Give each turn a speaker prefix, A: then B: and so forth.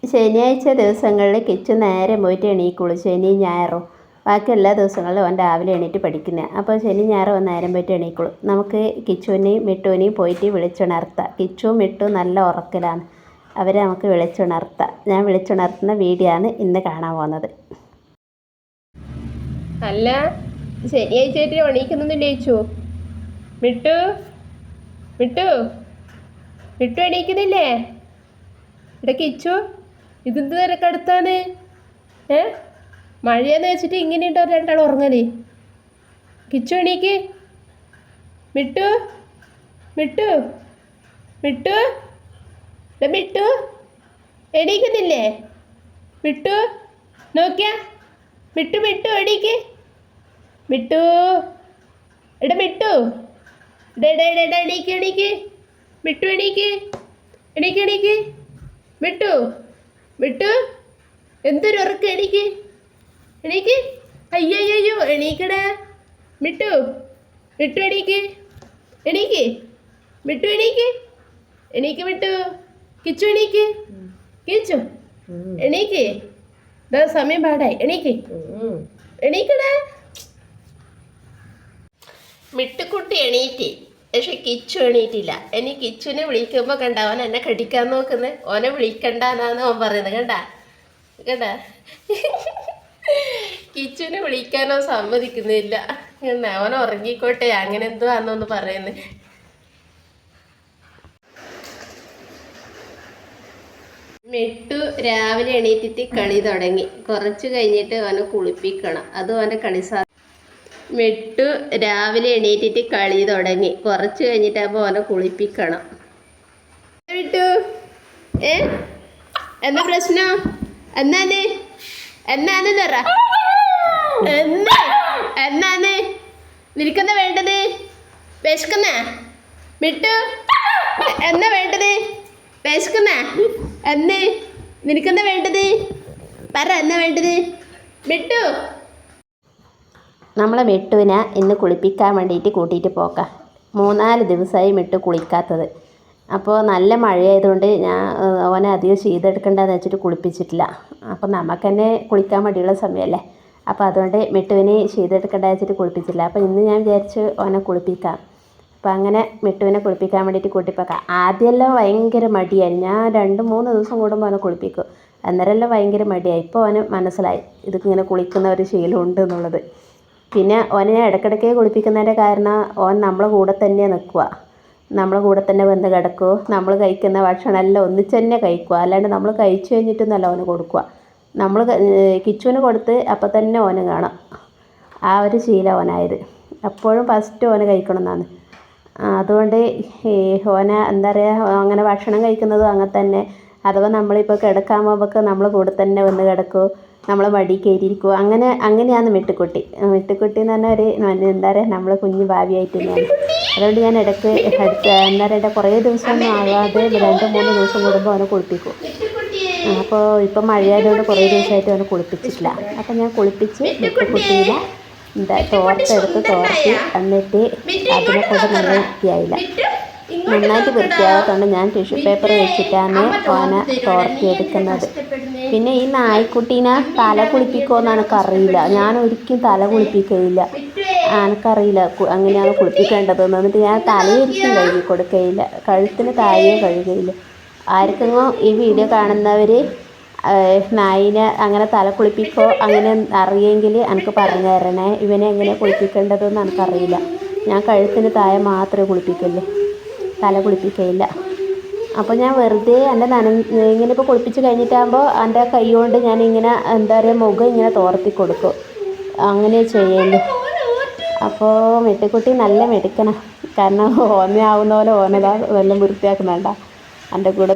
A: ശനിയാഴ്ച ദിവസങ്ങളിൽ കിച്ചു നേരെ പോയിട്ട് എണീക്കുള്ളൂ, ശനി ഞായറും. ബാക്കി എല്ലാ ദിവസങ്ങളിലും അവൻ രാവിലെ എണീറ്റ് പഠിക്കുന്നത്. അപ്പോൾ ശനി ഞായറും നേരം പോയിട്ട് എണീക്കുള്ളൂ. നമുക്ക് കിച്ചുവിനെയും മിട്ടുവിനെയും പോയിട്ട് വിളിച്ചുണർത്താം. കിച്ചുവും മിട്ടും നല്ല ഉറക്കലാണ്, അവരെ നമുക്ക് വിളിച്ചുണർത്താം. ഞാൻ വിളിച്ചുണർത്തുന്ന വീഡിയോ ആണ് ഇന്ന് കാണാൻ പോകുന്നത്.
B: അല്ല, ശനിയാഴ്ചയായിട്ട് എണീക്കുന്നില്ലേ ചേച്ചു? മിട്ടു മിട്ടു മിട്ടു എണീക്കുന്നില്ലേ? ഇവിടെ കിച്ചു, ഇതെന്ത് തിരക്കടുത്താണ്? മഴയെന്ന് വെച്ചിട്ട് ഇങ്ങനെയുണ്ടോ രണ്ടാൾ ഉറങ്ങല്? കിച്ചു എണീക്ക്. മിട്ടു മിട്ടു മിട്ടു മിട്ടു എണീക്കുന്നില്ലേ? മിട്ടു നോക്കിയാ, മിട്ടു മിട്ടു എണീക്ക്. മിട്ടു മിട്ടു എണീക്ക് എണീക്ക്. മിട്ടു എണീക്ക് എണീക്ക് എണീക്ക്. മിട്ടു മിട്ടു എന്തൊരു ഉറക്കം, എണീക്ക് എണീക്ക്. അയ്യോ എണീക്കടാ. മിട്ടു മിട്ടു എണീക്ക് എണീക്ക്. മിട്ടു എണീക്ക് എണീക്ക്. മിട്ടു കിച്ചു എണീക്ക്. കിച്ചു എണീക്ക്, ഇതാ സമയം പാടായി. എണീക്ക് എണീക്കടാ. മിട്ടുക്കുട്ടി എണീറ്റ്, പക്ഷെ കിച്ചു എണീറ്റില്ല. ഇനി കിച്ചുവിനെ വിളിക്കുമ്പോൾ കണ്ട അവൻ എന്നെ കടിക്കാൻ നോക്കുന്നത്. ഓനെ വിളിക്കണ്ടെന്നാണ് അവൻ പറയുന്നത്. കണ്ട കിച്ചുവിനെ വിളിക്കാനോ സമ്മതിക്കുന്നില്ല. അവൻ ഉറങ്ങിക്കോട്ടെ അങ്ങനെ എന്തോ ആണെന്നൊന്ന് പറയുന്നത്. മിട്ടു രാവിലെ എണീറ്റിട്ട് കളി തുടങ്ങി. കുറച്ച് കഴിഞ്ഞിട്ട് അവനെ കുളിപ്പിക്കണം, അത് അവൻ്റെ കളി മിട്ടു രാവിലെ എണീറ്റിട്ട് കളി തുടങ്ങി. കുറച്ച് കഴിഞ്ഞിട്ടാകുമ്പോൾ അവനെ കുളിപ്പിക്കണം. മിട്ടു എന്താ പ്രശ്നം? എന്നാന്ന് എന്നാന്ന് പറ. എന്നാന്ന് നിനക്കെന്താ വേണ്ടത്? വിശക്കുന്ന മിട്ടു? എന്നാ വേണ്ടത്? വിശക്കുന്ന എന്ന് നിനക്കെന്താ വേണ്ടത്? പറ, എന്നാ വേണ്ടത്? മിട്ടു
A: നമ്മളെ മിട്ടുവിനെ ഇന്ന് കുളിപ്പിക്കാൻ വേണ്ടിയിട്ട് കൂട്ടിയിട്ട് പോക്കാം. 3-4 ദിവസമായി മിട്ടു കുളിക്കാത്തത്. അപ്പോൾ നല്ല മഴയായതുകൊണ്ട് ഞാൻ അവനെ അധികം ചെയ്തെടുക്കണ്ടെന്ന് വെച്ചിട്ട് കുളിപ്പിച്ചിട്ടില്ല. അപ്പോൾ നമുക്ക് തന്നെ കുളിക്കാൻ മടിയുള്ള സമയമല്ലേ, അപ്പോൾ അതുകൊണ്ട് മിട്ടുവിനെ ചെയ്തെടുക്കണ്ടെന്ന് വെച്ചിട്ട് കുളിപ്പിച്ചില്ല. അപ്പോൾ ഇന്ന് ഞാൻ വിചാരിച്ചു അവനെ കുളിപ്പിക്കാം. അപ്പോൾ അങ്ങനെ മിട്ടുവിനെ കുളിപ്പിക്കാൻ വേണ്ടിയിട്ട് കൂട്ടിപ്പോക്കാം. ആദ്യമെല്ലാം ഭയങ്കര മടിയായി. ഞാൻ 2-3 ദിവസം കൂടുമ്പോൾ അവനെ കുളിപ്പിക്കും. അന്നേരമെല്ലാം ഭയങ്കര മടിയായി. ഇപ്പോൾ അവന് മനസ്സിലായി ഇതിങ്ങനെ കുളിക്കുന്ന ഒരു ശീലമുണ്ട് എന്നുള്ളത്. പിന്നെ ഓനെ ഇടയ്ക്കിടയ്ക്ക് കുളിപ്പിക്കുന്നതിൻ്റെ കാരണം ഓൻ നമ്മളെ കൂടെ തന്നെ നിൽക്കുക, നമ്മളെ കൂടെ തന്നെ വന്ന് കിടക്കുക. നമ്മൾ കഴിക്കുന്ന ഭക്ഷണമെല്ലാം ഒന്നിച്ച് തന്നെ കഴിക്കുക, അല്ലാണ്ട് നമ്മൾ കഴിച്ചു കഴിഞ്ഞിട്ടൊന്നുമല്ല ഓന് കൊടുക്കുക. നമ്മൾ കിച്ചുവിന് കൊടുത്ത് അപ്പം തന്നെ ഓന് കാണാം. ആ ഒരു ശീലം ഓനായത്. എപ്പോഴും ഫസ്റ്റ് ഓന് കഴിക്കണം എന്നാണ്. അതുകൊണ്ട് ഓനെ എന്താ പറയുക, അങ്ങനെ ഭക്ഷണം കഴിക്കുന്നതും അങ്ങനെ തന്നെ. അഥവാ നമ്മളിപ്പോൾ കിടക്കാൻ പോകുമ്പോൾ നമ്മളെ കൂടെ തന്നെ വന്ന് കിടക്കും, നമ്മളെ മടി കയറിയിരിക്കും. അങ്ങനെയാണ് മിട്ടുക്കുട്ടി. മിട്ടുക്കുട്ടി എന്ന് പറഞ്ഞാൽ ഒരു എന്താ പറയുക, നമ്മൾ കുഞ്ഞു ഭാവിയായിട്ട് തന്നെയാണ്. അതുകൊണ്ട് ഞാൻ ഇടയ്ക്ക് എന്താ പറയുക, കുറേ ദിവസമൊന്നും ആകാതെ 2-3 ദിവസം കൂടുമ്പോൾ അവനെ കുളിപ്പിക്കും. അപ്പോൾ ഇപ്പം മഴയായതുകൊണ്ട് കുറേ ദിവസമായിട്ട് അവനെ കുളിപ്പിച്ചിട്ടില്ല. അപ്പോൾ ഞാൻ കുളിപ്പിച്ച് മിട്ടുക്കുട്ടീനെ തോർത്തെടുത്ത് തോർത്തി, എന്നിട്ട് അതിനെ കൊണ്ട് നല്ല വൃത്തിയായില്ല. നന്നായിട്ട് വൃത്തിയാകാത്തതുകൊണ്ട് ഞാൻ ടിഷ്യൂ പേപ്പർ വെച്ചിട്ടാണ് ഓനെ തോർത്തിയെടുക്കുന്നത്. പിന്നെ ഈ നായ്ക്കുട്ടീനെ തല കുളിപ്പിക്കുമോയെന്ന് എനിക്കറിയില്ല. ഞാൻ ഒരിക്കലും തല കുളിപ്പിക്കുകയില്ല, എനിക്കറിയില്ല അങ്ങനെയാണ് കുളിപ്പിക്കേണ്ടതെന്ന്. എന്നിട്ട് ഞാൻ തലയൊരിക്കും കഴുകി കൊടുക്കുകയില്ല, കഴുത്തിന് താഴെ കഴുകുകയില്ല. ആർക്കെങ്കിലും ഈ വീഡിയോ കാണുന്നവർ നായിനെ അങ്ങനെ തല കുളിപ്പിക്കോ അങ്ങനെ അറിയെങ്കിൽ എനിക്ക് പറഞ്ഞു തരണേ. ഇവനെ എങ്ങനെ കുളിപ്പിക്കേണ്ടതെന്ന് എനിക്കറിയില്ല. ഞാൻ കഴുത്തിന് താഴെ മാത്രമേ കുളിപ്പിക്കുള്ളൂ, തല കുളിപ്പിക്കുകയില്ല. അപ്പോൾ ഞാൻ വെറുതെ എൻ്റെ ഇങ്ങനെ ഇപ്പോൾ കുളിപ്പിച്ച് കഴിഞ്ഞിട്ടാകുമ്പോൾ എൻ്റെ കൈ കൊണ്ട് ഞാനിങ്ങനെ എന്താ പറയുക മുഖം ഇങ്ങനെ തോർത്തി കൊടുക്കും, അങ്ങനെ ചെയ്യുള്ളൂ. അപ്പോൾ മിട്ടുക്കുട്ടി നല്ല മെടുക്കണം, കാരണം ഓനെ ആവുന്ന പോലെ ഓനതാ എല്ലാം വൃത്തിയാക്കുന്നുണ്ട എൻ്റെ കൂടെ.